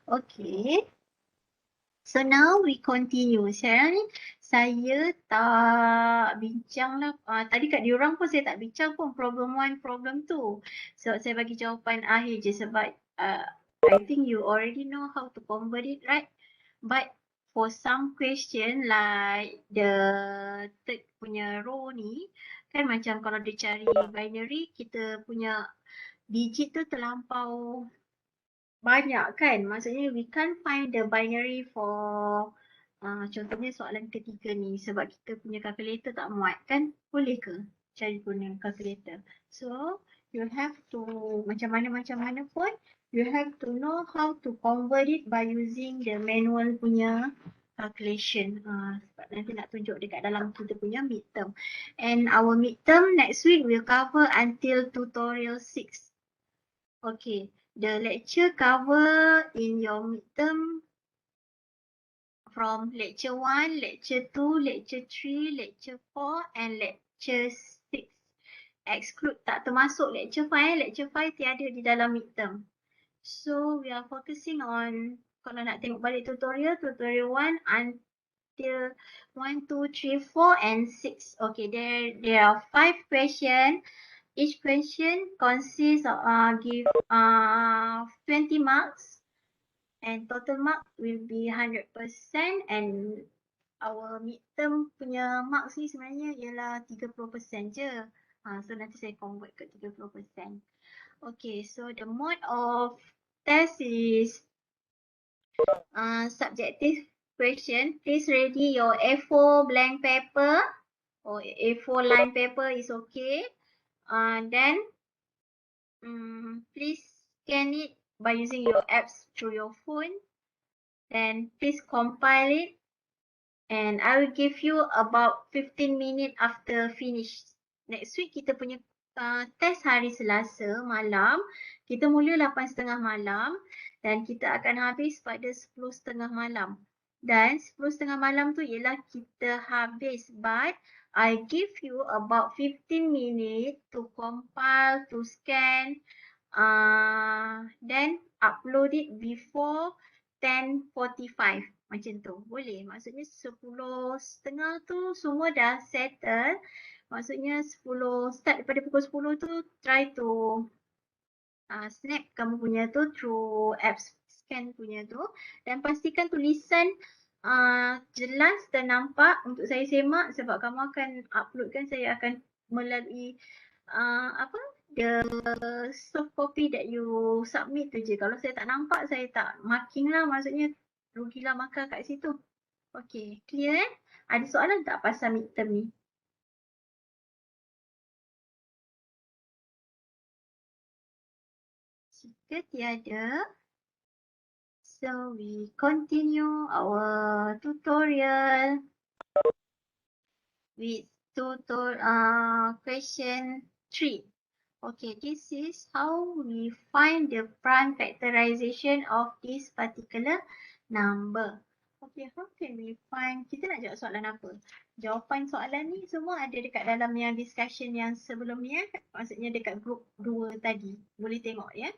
Okay. So now we continue. Sekarang ni saya tak bincang lah. Tadi kat diorang pun saya tak bincang pun problem 1, problem 2. So saya bagi jawapan akhir je sebab I think you already know how to convert it, right? But for some question like the third punya row ni, kan macam kalau dia cari binary, kita punya digit tu terlampau banyak kan, maksudnya we can't find the binary for contohnya soalan ketiga ni sebab kita punya calculator tak muat kan, boleh ke cari guna calculator. So you have to macam mana pun you have to know how to convert it by using the manual punya calculation. Sebab nanti nak tunjuk dekat dalam kita punya midterm, and our midterm next week will cover until tutorial 6. Okay, the lecture cover in your midterm from lecture 1, lecture 2, lecture 3, lecture 4 and lecture 6. Exclude, tak termasuk lecture 5. Lecture 5 tiada di dalam midterm. So we are focusing on, kalau nak tengok balik tutorial 1 until 1, 2, 3, 4 and 6. Okay, there are 5 questions. Each question consists of give 20 marks and total mark will be 100% and our midterm punya marks ni sebenarnya ialah 30% je. So nanti saya convert ke 30%. Okay, so the mode of test is subjective question. Please ready your A4 blank paper or A4 line paper is okay. Then please scan it by using your apps through your phone. Then please compile it and I will give you about 15 minutes after finish. Next week kita punya test hari Selasa malam. Kita mula 8.30 malam dan kita akan habis pada 10.30 malam. Dan 10.30 malam tu ialah kita habis, but I give you about 15 minutes to compile, to scan, then upload it before 10:45. Macam tu. Boleh. Maksudnya 10.30 tu semua dah settle. Maksudnya 10, start daripada pukul 10 tu try to snap kamu punya tu through apps scan punya tu dan pastikan tulisan jelas dan nampak untuk saya semak sebab kamu akan upload kan, saya akan melalui the soft copy that you submit tu je. Kalau saya tak nampak, saya tak marking lah, maksudnya rugilah markah kat situ. Okay, clear eh? Ada soalan tak pasal midterm ni? Jika tiada, so we continue our tutorial with question 3. Okay, this is how we find the prime factorization of this particular number. Okay, how can we find? Kita nak jawab soalan apa? Jawapan soalan ni semua ada dekat dalam yang discussion yang sebelum ni maksudnya dekat group 2 tadi. Boleh tengok ya.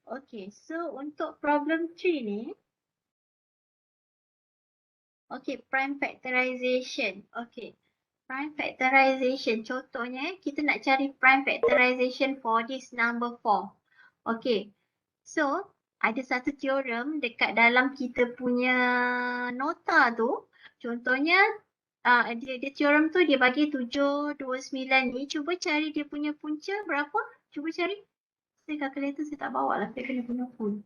Okay, so untuk problem 3 ni, okay, prime factorization. Okay, prime factorization. Contohnya, kita nak cari prime factorization for this number 4. Okay, so ada satu teorem dekat dalam kita punya nota tu. Contohnya, dia teorem tu dia bagi 729 ni. Cuba cari dia punya punca berapa? Cuba cari. Saya calculator saya tak bawa lah. Saya kena guna phone.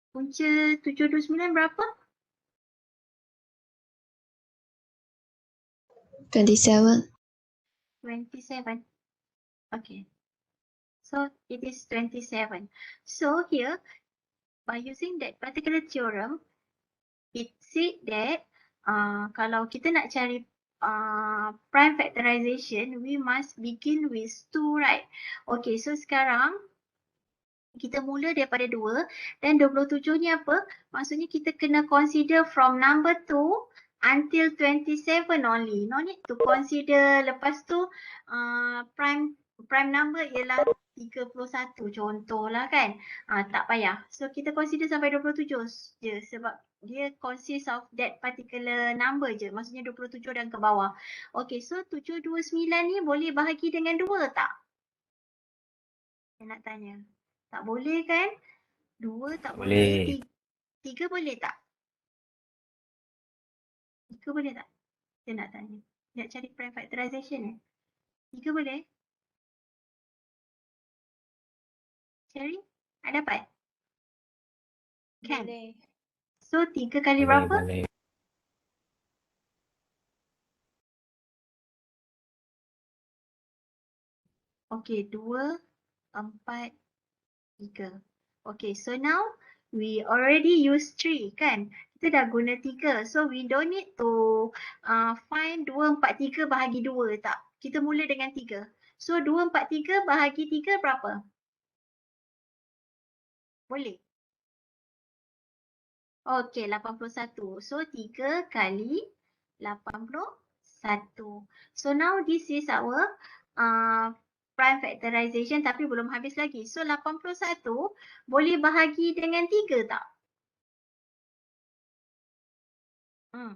Punca 729 berapa? 27. 27. Okay. So it is 27. So here, by using that particular theorem, it said that kalau kita nak cari prime factorization, we must begin with 2, right? Okay, so sekarang kita mula daripada 2 dan 27 ni apa? Maksudnya kita kena consider from number 2 until 27 only. No need to consider lepas tu prime prime number ialah 31 contohlah kan. Tak payah. So kita consider sampai 27 je sebab dia consist of that particular number je. Maksudnya 27 dan ke bawah. Okay, so 729 ni boleh bahagi dengan 2 tak? Saya nak tanya. Tak boleh kan? 2 tak boleh. 3 boleh tak? 3 boleh tak? Saya nak tanya. Nak cari prime factorization ni. 3 boleh? Cherry? Ada dapat? Kan? Boleh. So 3 kali berapa? Boleh. Okay, 2, 4, 3. Okay, so now we already use 3 kan? Kita dah guna 3. So we don't need to find 2, 4, 3 bahagi 2 tak? Kita mula dengan 3. So 2, 4, 3 bahagi 3 berapa? Boleh? Okay, 81. So 3 kali 81. So now this is our prime factorization tapi belum habis lagi. So 81 boleh bahagi dengan 3 tak?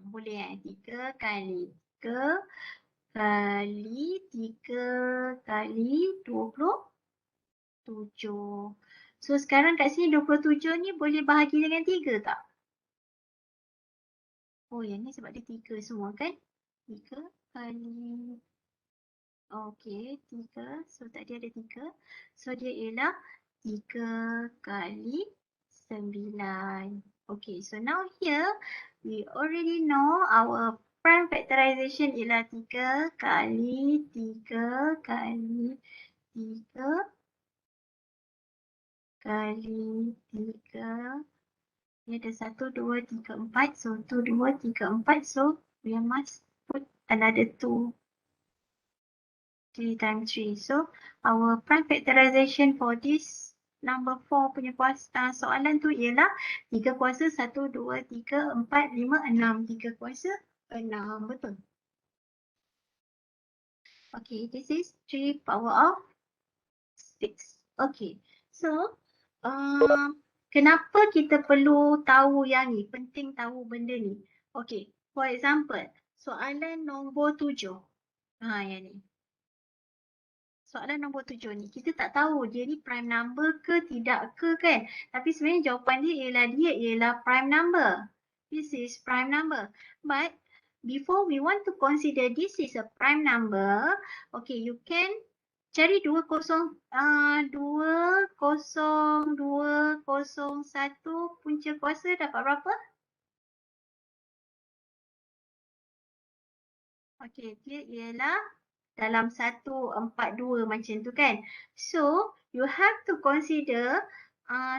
Boleh 3 kali 3 kali 3 kali 27. So sekarang kat sini 27 ni boleh bahagi dengan 3 tak? Oh, yang ni sebab dia 3 semua kan? 3 kali... Okey, 3. So tadi ada 3. So dia ialah 3 kali 9. Okay, so now here we already know our prime factorization ialah 3 kali 3 kali 3 kali 3. Dia ada 1, 2, 3, 4. So 1, 2, 3, 4. So we must put another 2. 3 times 3. So our prime factorization for this number 4 punya kuasa soalan tu ialah 3 kuasa 1, 2, 3, 4, 5, 6. 3 kuasa 6. Betul. Okay, this is 3 power of 6. Okay, so kenapa kita perlu tahu yang ni? Penting tahu benda ni. Okay, for example, soalan nombor 7. Yang ni. Soalan nombor 7 ni, kita tak tahu dia ni prime number ke tidak ke kan. Tapi sebenarnya jawapan dia ialah prime number. This is prime number. But before we want to consider this is a prime number, okay, you can cari 2021 punca kuasa dapat berapa? Okay, dia ialah dalam 142 macam tu kan. So, you have to consider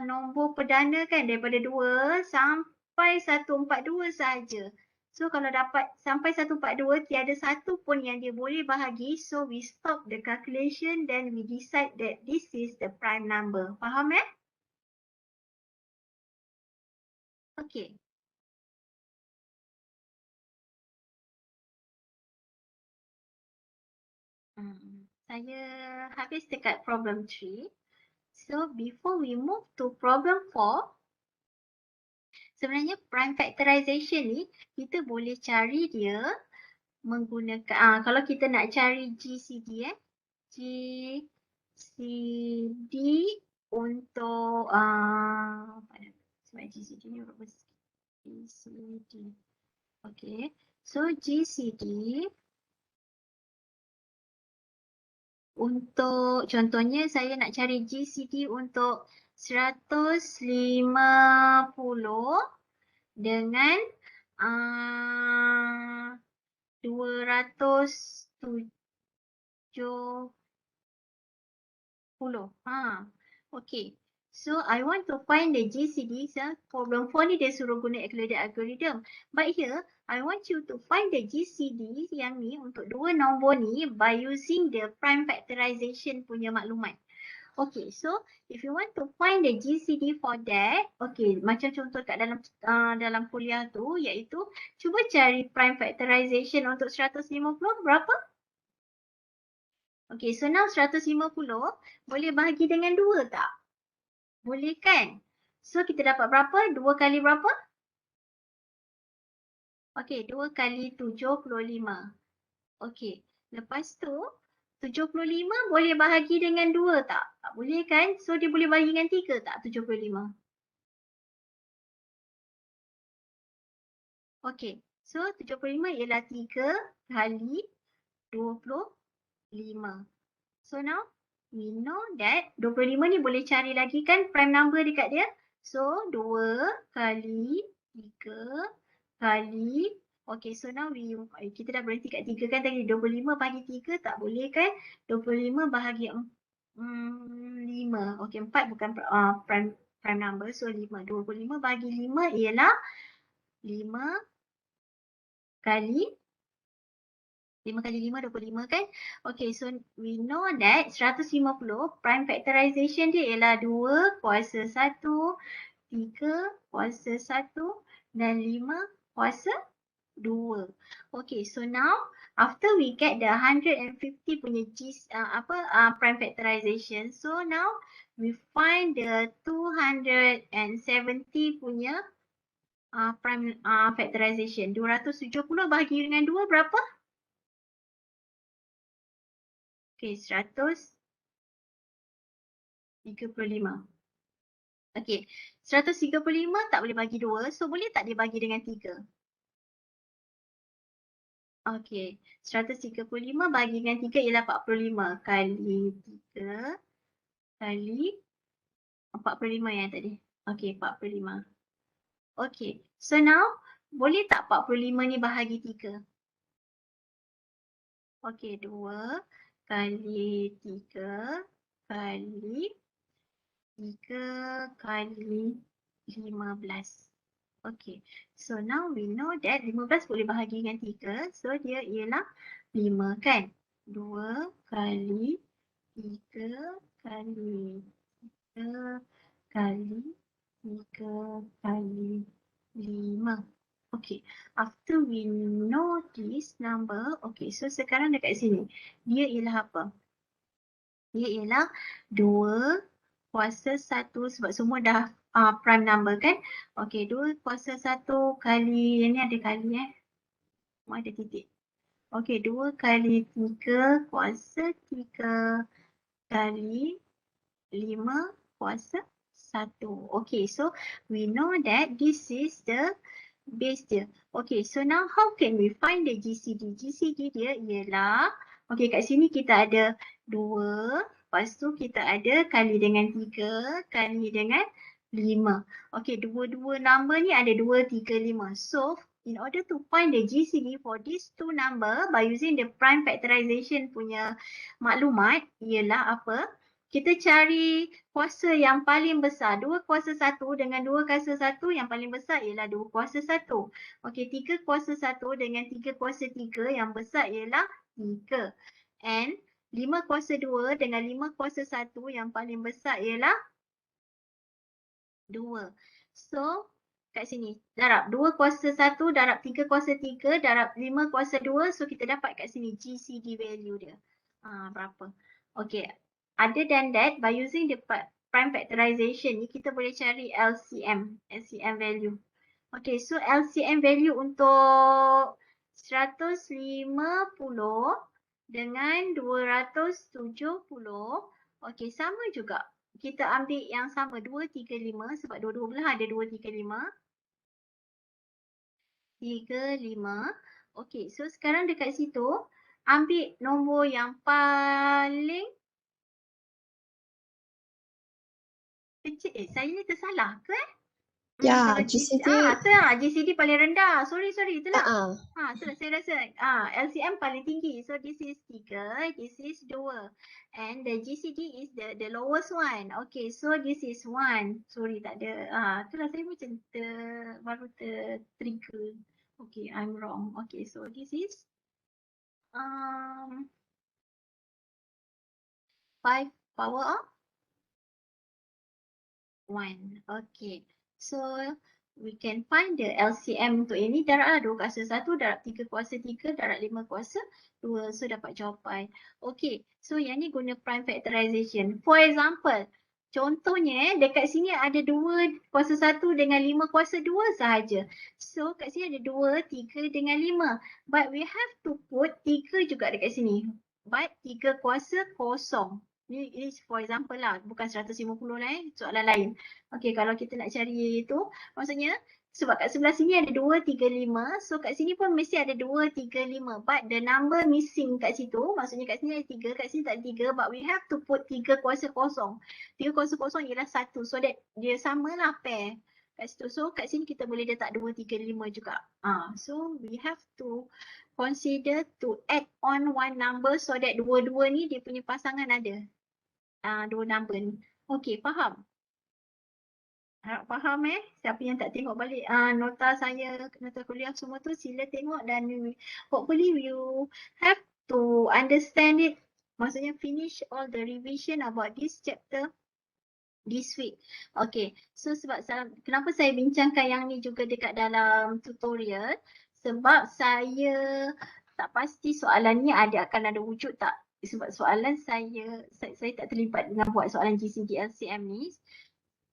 nombor perdana kan daripada 2 sampai 142 saja. So, kalau dapat sampai 142, tiada satu pun yang dia boleh bahagi. So, we stop the calculation then we decide that this is the prime number. Faham eh? Okay. Saya habis dekat problem 3. So, before we move to problem 4, sebenarnya prime factorization ni kita boleh cari dia menggunakan, kalau kita nak cari GCD GCD untuk, sebab GCD ni berapa sikit. GCD. Okay, so GCD untuk contohnya saya nak cari GCD untuk 150 dengan 270. Okay. So I want to find the GCD. Problem 4 ni dia suruh guna Euclidean algorithm. But here I want you to find the GCD yang ni untuk dua nombor ni by using the prime factorization punya maklumat. Okay, so if you want to find the GCD for that, okay, macam contoh kat dalam kuliah tu iaitu cuba cari prime factorization untuk 150 berapa? Okay, so now 150 boleh bahagi dengan 2 tak? Boleh kan? So kita dapat berapa? 2 kali berapa? Okay, 2 kali 75. Okay, lepas tu 75 boleh bahagi dengan 2 tak? Tak boleh kan? So dia boleh bahagi dengan 3 tak 75? Okay, so 75 ialah 3 kali 25. So now we know that 25 ni boleh cari lagi kan prime number dekat dia. So 2 kali 3 kali, okay, so now kita dah berhenti kat 3 kan tadi. 25 bahagi 3 tak boleh kan? 25 bahagi 5. Okay, 4 bukan prime number. So 5. 25 bahagi 5 ialah 5 kali 5 kali 5, 25 kan? Okay, so we know that 150 prime factorization dia ialah 2 kuasa 1, 3 kuasa 1 dan 5 kuasa 2. Okay, so now after we get the 150 punya prime factorization, so now we find the 270 punya prime factorization. 270 bahagi dengan 2 berapa? Okay, 135. Okay, 135 tak boleh bagi 2, so boleh tak dia bagi dengan 3? Okay, 135 bagi dengan 3 ialah 45 kali 3 kali 45 yang tadi. Okay, 45. Okay, so now boleh tak 45 ni bahagi 3? Okay, 2 kali 3 kali 3 kali 15. Okay, so now we know that 15 boleh bahagi dengan 3. So dia ialah 5 kan? 2 kali 3 kali 3 kali 3 kali 5. Okay, after we know this number, okay, so sekarang dekat sini, dia ialah apa? Dia ialah 2 kuasa 1 sebab semua dah prime number kan? Okay, 2 kuasa 1 kali, ni ada kali ada titik. Okay, 2 kali 3 kuasa 3 kali 5 kuasa 1. Okay, so we know that this is the base dia. Okay, so now how can we find the GCD? GCD dia ialah, okay, kat sini kita ada 2, lepas tu kita ada kali dengan 3, kali dengan 5. Okay, dua-dua number ni ada 2, 3, 5. So, in order to find the GCD for these two number by using the prime factorization punya maklumat ialah apa? Kita cari kuasa yang paling besar. 2 kuasa 1 dengan 2 kuasa 1 yang paling besar ialah 2 kuasa 1. Okey, 3 kuasa 1 dengan 3 kuasa 3 yang besar ialah 3. And 5 kuasa 2 dengan 5 kuasa 1 yang paling besar ialah 2. So, kat sini, darab 2 kuasa 1 darab 3 kuasa 3 darab 5 kuasa 2. So, kita dapat kat sini GCD value dia. Berapa? Okay. Other than that, by using the prime factorization ni, kita boleh cari LCM value. Okay, so LCM value untuk 150 dengan 270, okay, sama juga. Kita ambil yang sama 235 sebab dua-dua belah ada 235. 35. Okay, so sekarang dekat situ, ambil nombor yang paling kecil. Saya ni tersalah ke Ya, kalau GCD. GCD paling rendah. Sorry, itulah. Itulah saya rasa. LCM paling tinggi. So this is 3, this is 2. And the GCD is the lowest one. Okay, so this is 1. Sorry, tak ada. Itulah saya macam baru trigger. Okay, I'm wrong. Okay, so this is 5 power of 1. Okay. So we can find the LCM untuk ini. Darab lah 2 kuasa 1, darab 3 kuasa 3, darab 5 kuasa 2. So dapat jawapan. Okay, so yang ni guna prime factorization. For example, contohnya dekat sini ada 2 kuasa 1 dengan 5 kuasa 2 sahaja. So kat sini ada 2, 3 dengan 5. But we have to put 3 juga dekat sini. But 3 kuasa kosong. Ini for example lah, bukan 150 lah soalan lain. Okay, kalau kita nak cari itu, maksudnya sebab kat sebelah sini ada 2, 3, 5. So kat sini pun mesti ada 2, 3, 5. But the number missing kat situ, maksudnya kat sini ada 3, kat sini tak ada 3. But we have to put 3 kuasa kosong. 3 kuasa kosong ialah 1. So that dia samalah pair kat situ. So kat sini kita boleh letak 2, 3, 5 juga. So we have to consider to add on one number so that dua-dua ni dia punya pasangan ada. Dua number ni. Okay, faham? Harap faham siapa yang tak tengok balik nota saya, nota kuliah semua tu sila tengok dan hopefully you have to understand it. Maksudnya finish all the revision about this chapter this week. Okay, so sebab kenapa saya bincangkan yang ni juga dekat dalam tutorial, sebab saya tak pasti soalan ni akan ada wujud tak. Sebab soalan saya tak terlibat dengan buat soalan GCD LCM ni.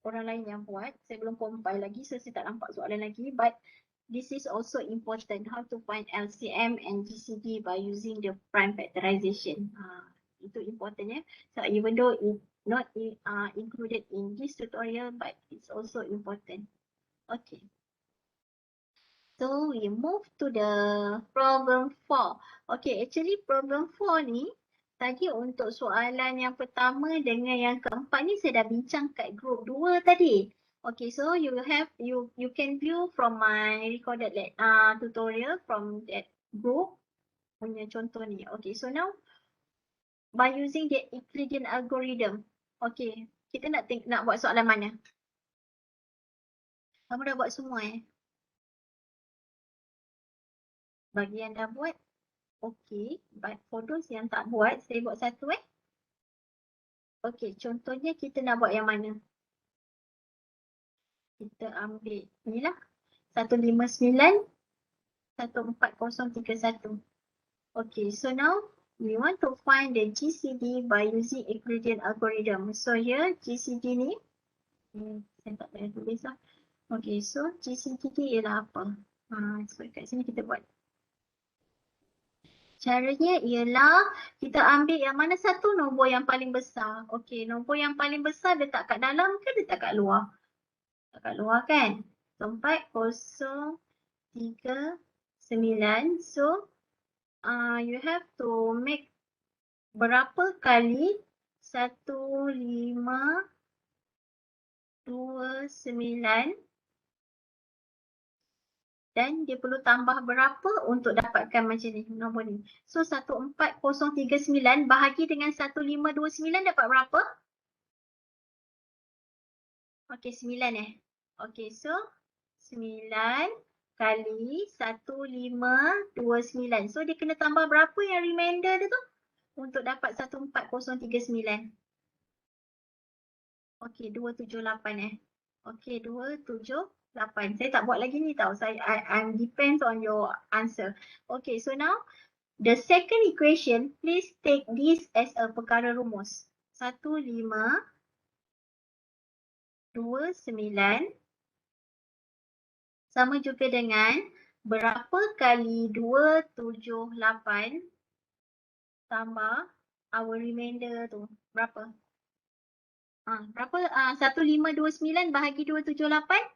Orang lain yang buat. Saya belum compile lagi, so saya tak nampak soalan lagi. But this is also important, how to find LCM and GCD by using the prime factorization. Itu important So even though it's not included in this tutorial, but it's also important. Okay. So we move to the problem 4. Okay, actually problem 4 ni tadi untuk soalan yang pertama dengan yang keempat ni saya dah bincang kat group 2 tadi. Okay, so you can view from my recorded tutorial from that group punya contoh ni. Okay, so now by using the Euclidean algorithm. Okay, kita nak buat soalan mana? Kamu dah buat semua Bagi yang dah buat, okay, but for those yang tak buat, saya buat satu Okay, contohnya kita nak buat yang mana? Kita ambil ni lah. 159, 14031. Okay, so now we want to find the GCD by using Euclidean algorithm. So here GCD ni, saya tak payah tulis lah. Okay, so GCD ni ialah apa? So kat sini kita buat. Caranya ialah kita ambil yang mana satu nombor yang paling besar. Okey, nombor yang paling besar letak kat dalam ke letak kat luar? Letak kat luar kan? 4039. So, you have to make berapa kali 1529 dan dia perlu tambah berapa untuk dapatkan macam ni nombor ni. So 14039 bahagi dengan 1529 dapat berapa? Okey 9 Okey, so 9 kali 1529. So dia kena tambah berapa yang remainder dia tu untuk dapat 14039. Okey 278 Okey 278. Saya tak buat lagi ni tau. I'm depends on your answer. Okay, so now the second equation, please take this as a perkara rumus. 1529 sama juga dengan berapa kali 278 tambah our remainder tu. Berapa? Berapa? 1529 bahagi 278.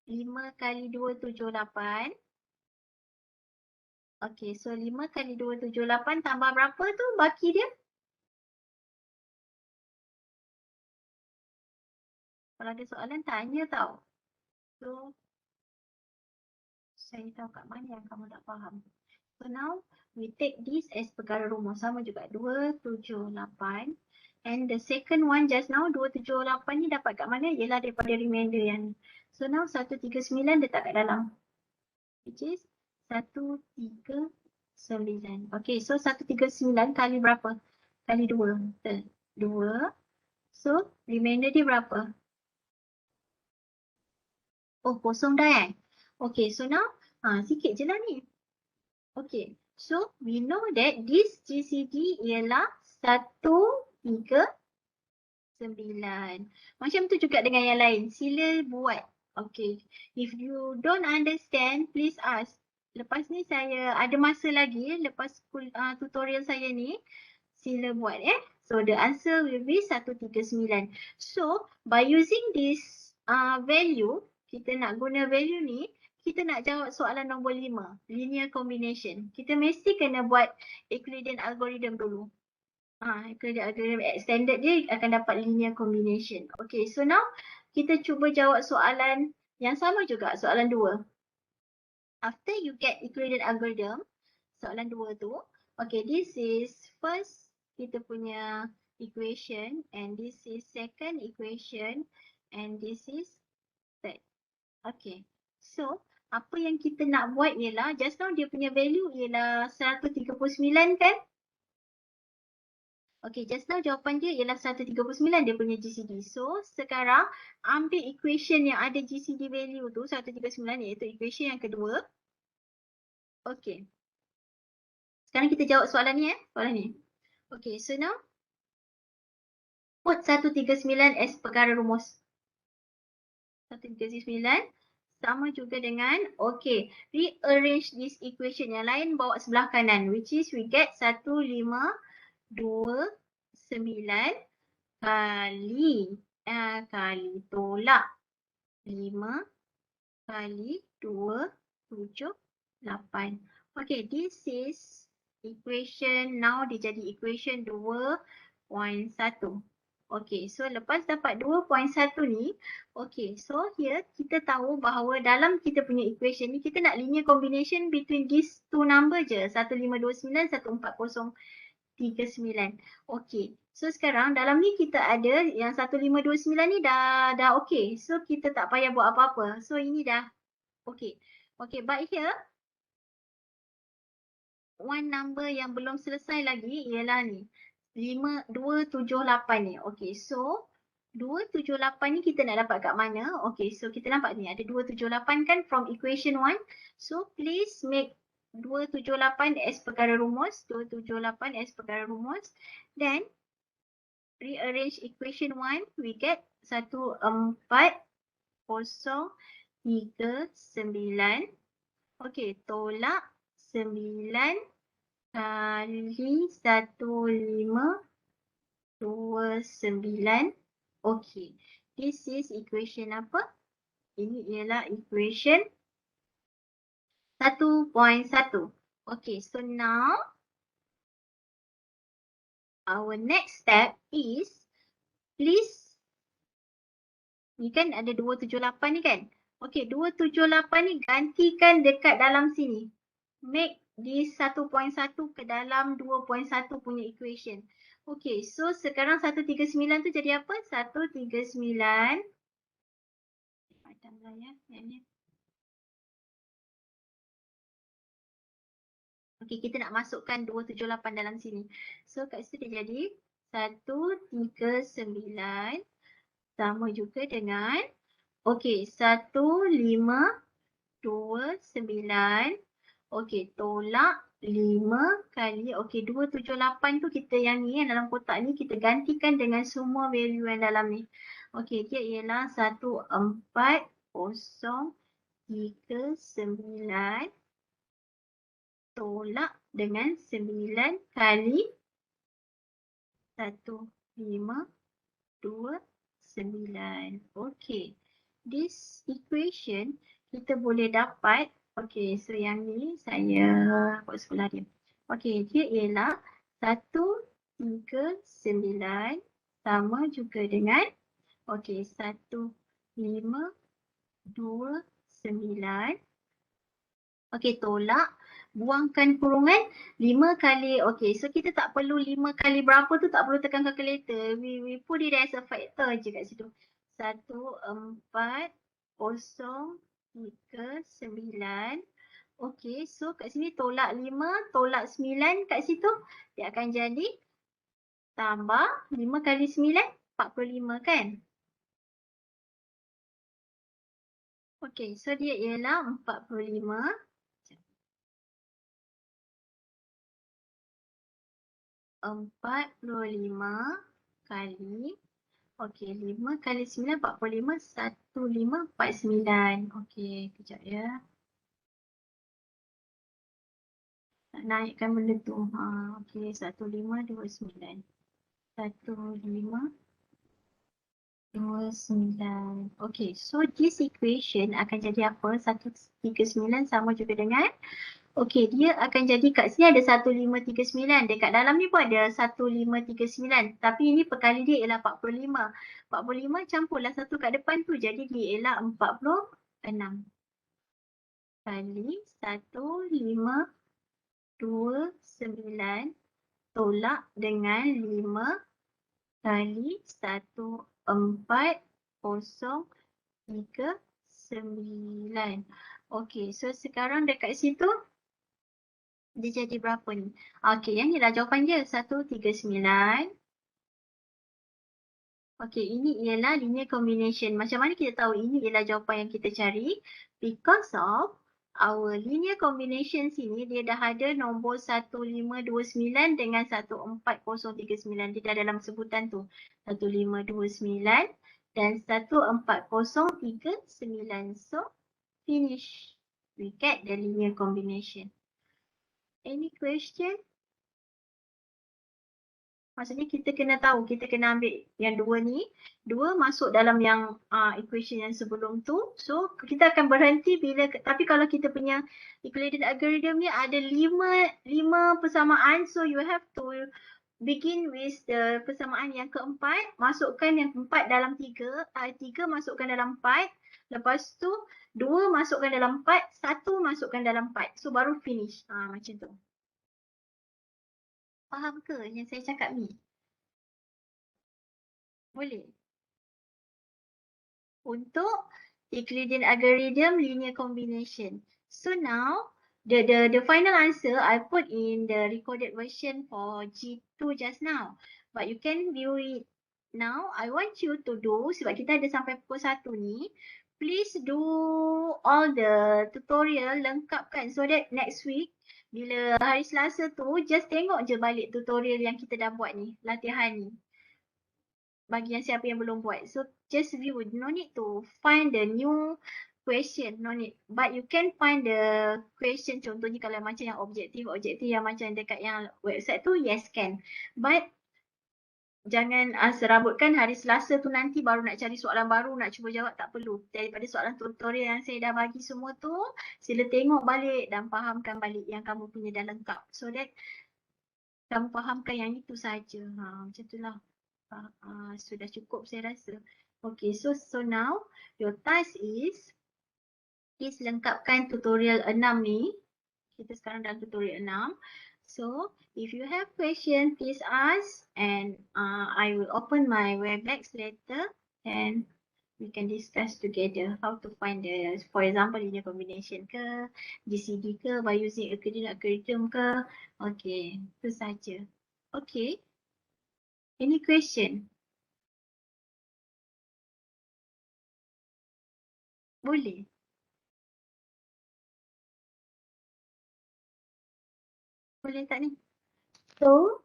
5 kali 278. Okey, so 5 kali 278 tambah berapa tu baki dia? Kalau ada soalan tanya tau. So, saya tahu kat mana yang kamu tak faham. So now, we take this as perkara rumus. Sama juga 278. And the second one just now, 278 ni dapat kat mana? Ialah daripada remainder yang ni. So now 139 letak kat dalam. Which is 139. Okay, so 139 kali berapa? Kali 2. 2. So remainder dia berapa? Oh, kosong dah Okay, so now, sikit je lah ni. Okay, so we know that this GCD ialah 139. Macam tu juga dengan yang lain. Sila buat. Okay, if you don't understand, please ask. Lepas ni saya ada masa lagi, lepas tutorial saya ni, sila buat So the answer will be 139. So by using this value, kita nak guna value ni, kita nak jawab soalan nombor 5, linear combination. Kita mesti kena buat Euclidean algorithm dulu. Euclidean algorithm extended dia akan dapat linear combination. Okay, so now kita cuba jawab soalan yang sama juga, soalan 2. After you get Euclidean algorithm, soalan 2 tu, okay, this is first kita punya equation and this is second equation and this is third. Okay, so apa yang kita nak buat ialah, just now dia punya value ialah 139 kan? Okay, just now jawapan dia ialah 139 dia punya GCD. So sekarang ambil equation yang ada GCD value tu 139 iaitu equation yang kedua. Okay. Sekarang kita jawab soalan ni soalan ni. Okay, so now put 139 as perkara rumus. 139 sama juga dengan, okay, rearrange this equation yang lain bawa sebelah kanan, which is we get 1529 kali tolak 5 kali 2, 7, 8. Okay, this is equation, now dia jadi equation 2.1. Okay, so lepas dapat 2.1 ni, okay, so here kita tahu bahawa dalam kita punya equation ni, kita nak linear combination between these two number je, 1529, 14039. Okay, so sekarang dalam ni kita ada yang 1529 ni dah okay. So kita tak payah buat apa-apa. So ini dah okay. Okay, but here one number yang belum selesai lagi ialah ni. 278 ni. Okay, so 278 ni kita nak dapat kat mana? Okay, so kita nampak ni ada 278 kan from equation 1. So please make 278 as perkara rumus. 278 as perkara rumus. Then rearrange equation 1. We get 1409. Okay, tolak 9 kali 1529. Okay, this is equation apa? Ini ialah equation 1.1. Okay, so now our next step is, please, ni kan ada 278 ni kan? Okay, 278 ni gantikan dekat dalam sini. Make this 1.1 ke dalam 2.1 punya equation. Okay, so sekarang 139 tu jadi apa? 139. Padamlah ya. Okay, kita nak masukkan 278 dalam sini. So kat situ dia jadi 139 sama juga dengan, okay, 1529. Okay, tolak 5 kali, okay, 278 tu kita yang ni, yang dalam kotak ni kita gantikan dengan semua value yang dalam ni. Okay, dia ialah 14039 tolak dengan 9 kali 1529. Okay, this equation kita boleh dapat. Okay, so yang ni saya buat sebelah dia. Okay, dia ialah 139 sama juga dengan, okay, 1529. Okay, tolak, buangkan kurungan 5 kali, okay, so kita tak perlu 5 kali berapa tu, tak perlu tekan calculator. We put it as a factor je kat situ. 14039. Okay, so kat sini tolak 5, tolak 9 kat situ. Dia akan jadi tambah 5 kali 9, 45 kan? Okey, so dia ialah 45. 45 kali, okey, 5 kali 9, 45, 1549. Okey, kejap ya. Nak naikkan benda tu. Okey, 1529. 1529. Okey, so this equation akan jadi apa? 139 sama juga dengan, okey, dia akan jadi kat sini ada 1539. Dekat dalam ni pun ada 1539. Tapi ini perkali dia ialah 45. 45 campurlah satu kat depan tu. Jadi dia ialah 46 kali 1529 tolak dengan 5 kali 1439. Okey, so sekarang dekat situ dia jadi berapa ni? Okey, yang ni lah jawapan dia. 139. Okey, ini ialah linear combination. Macam mana kita tahu ini ialah jawapan yang kita cari? Because of our linear combination sini, dia dah ada nombor 1529 dengan 14039. Dia dah dalam sebutan tu. 1529 dan 14039. So, finish. We get the linear combination. Any question? Maksudnya kita kena tahu, kita kena ambil yang dua ni, dua masuk dalam yang equation yang sebelum tu. So kita akan berhenti bila, tapi kalau kita punya Euclidean algorithm ni ada lima persamaan, so you have to begin with the persamaan yang keempat, masukkan yang keempat dalam tiga, tiga masukkan dalam empat, lepas tu dua masukkan dalam empat, satu masukkan dalam empat, so baru finish. Macam tu. Faham ke yang saya cakap ni? Boleh. Untuk Euclidean algorithm linear combination. So now the final answer I put in the recorded version for G2 just now. But you can view it now. I want you to do, sebab kita ada sampai pukul 1 ni, please do all the tutorial, lengkapkan so that next week bila hari Selasa tu just tengok je balik tutorial yang kita dah buat ni, latihan ni. Bagi yang siapa yang belum buat. So just view, no need to find the new question, no need. But you can find the question, contohnya kalau macam yang objektif yang macam dekat yang website tu, yes can. But jangan serabutkan hari Selasa tu nanti baru nak cari soalan baru, nak cuba jawab, tak perlu. Daripada soalan tutorial yang saya dah bagi semua tu, sila tengok balik dan fahamkan balik yang kamu punya dah lengkap. So that kamu fahamkan yang itu saja. Macam itulah. Sudah cukup saya rasa. Okay, so now your task is, please lengkapkan tutorial 6 ni. Kita sekarang dalam tutorial 6. So, if you have question, please ask and I will open my Webex later and we can discuss together how to find the, for example, linear combination ke, GCD ke, by using Euclidean algorithm ke. Okay, itu saja. Okay. Any question? Boleh. Boleh tak ni? So,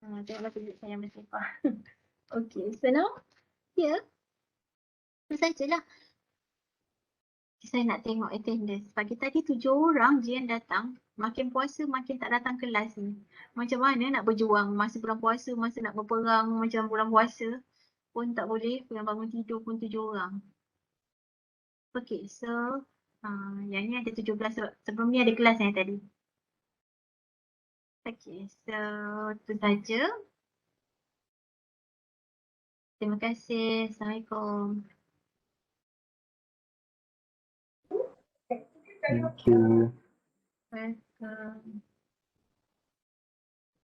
tengoklah tunjuk saya yang bersepah. Okay, so now, here, itu sajalah. Saya nak tengok attendance. Pagi tadi 7 orang je yang datang. Makin puasa, makin tak datang kelas ni. Macam mana nak berjuang masa bulan puasa, masa nak berperang macam bulan puasa pun tak boleh. Yang bangun tidur pun 7 orang. Okay, so yang ni ada 17. Sebelum ni ada kelas yang tadi. Okay, so itu saja. Terima kasih. Assalamualaikum. Thank you. Welcome.